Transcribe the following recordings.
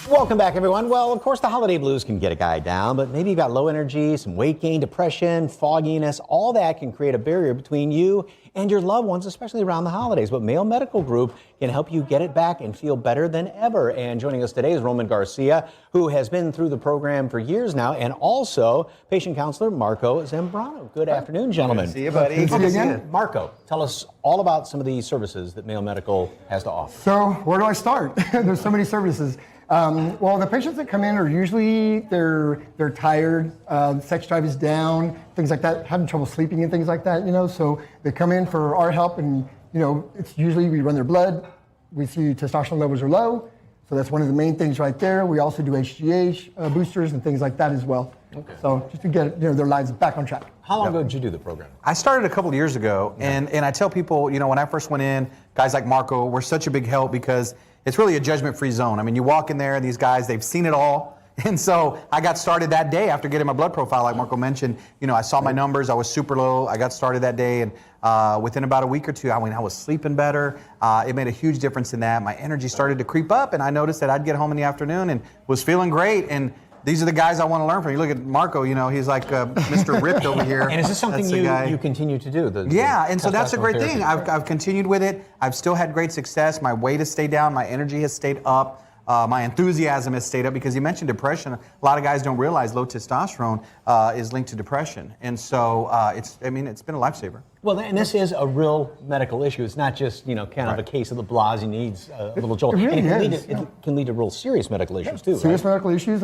Welcome back, everyone. Well, of course, the holiday blues can get a guy down, but maybe you've got low energy, some weight gain, depression, fogginess. All that can create a barrier between you and your loved ones, especially around the holidays. But Mayo Medical Group can help you get it back and feel better than ever. And joining us today is Roman Garcia, who has been through the program for years now, and also patient counselor Marco Zambrano. Good afternoon, gentlemen. Good to see you, buddy. Good to see you again. Marco, tell us all about some of the services that Mayo Medical has to offer. So where do I start? There's so many services. Well, the patients that come in are usually they're tired, sex drive is down, things like that, having trouble sleeping and things like that, so they come in for our help, and it's usually we run their blood, we see testosterone levels are low, so that's one of the main things right there. We also do HGH boosters and things like that as well. Okay. So just to get their lives back on track. How long ago did you do the program? I started a couple of years ago, and I tell people, when I first went in, guys like Marco were such a big help because it's really a judgment-free zone. I mean, you walk in there, and these guys, they've seen it all. And so I got started that day after getting my blood profile, like Marco mentioned. I saw my numbers. I was super low. I got started that day, and within about a week or two, I was sleeping better. It made a huge difference in that. My energy started to creep up, and I noticed that I'd get home in the afternoon and was feeling great. And these are the guys I want to learn from. You look at Marco, he's like Mr. Ripped over here. And is this something you continue to do? Yeah, and so that's a great thing. I've continued with it. I've still had great success. My weight has stayed down. My energy has stayed up. My enthusiasm has stayed up because you mentioned depression. A lot of guys don't realize low testosterone is linked to depression. And so it's been a lifesaver. Well, and this is a real medical issue. It's not just, kind of a case of the Blasey needs a little jolt. It really it can lead to real serious medical issues, too. Serious medical issues.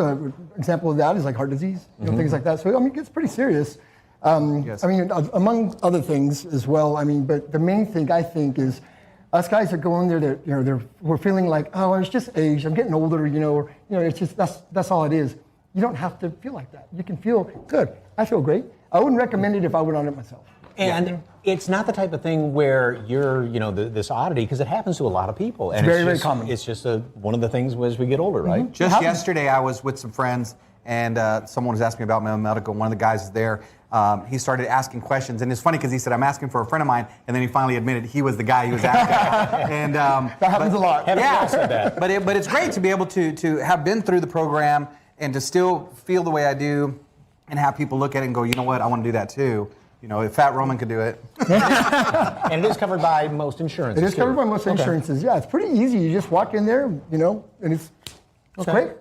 Example of that is like heart disease, things like that. So, it gets pretty serious. Yes. Among other things as well. But the main thing I think is us guys that go in there that, we're feeling like, oh, it's just age. I'm getting older, it's just, that's all it is. You don't have to feel like that. You can feel good. I feel great. I wouldn't recommend it if I went on it myself. And it's not the type of thing where you're, this oddity, because it happens to a lot of people. And it's very common. It's just one of the things as we get older, right? Just yesterday, I was with some friends, and someone was asking me about Mayo Medical. One of the guys is there. He started asking questions, and it's funny because he said, "I'm asking for a friend of mine," and then he finally admitted he was the guy he was asking. And that happens a lot. Yeah, said that. But it's great to be able to have been through the program and to still feel the way I do, and have people look at it and go, "You know what? I want to do that too." If Fat Roman could do it. And it is covered by most insurances. It is covered by most insurances. Yeah, it's pretty easy. You just walk in there, and it's great.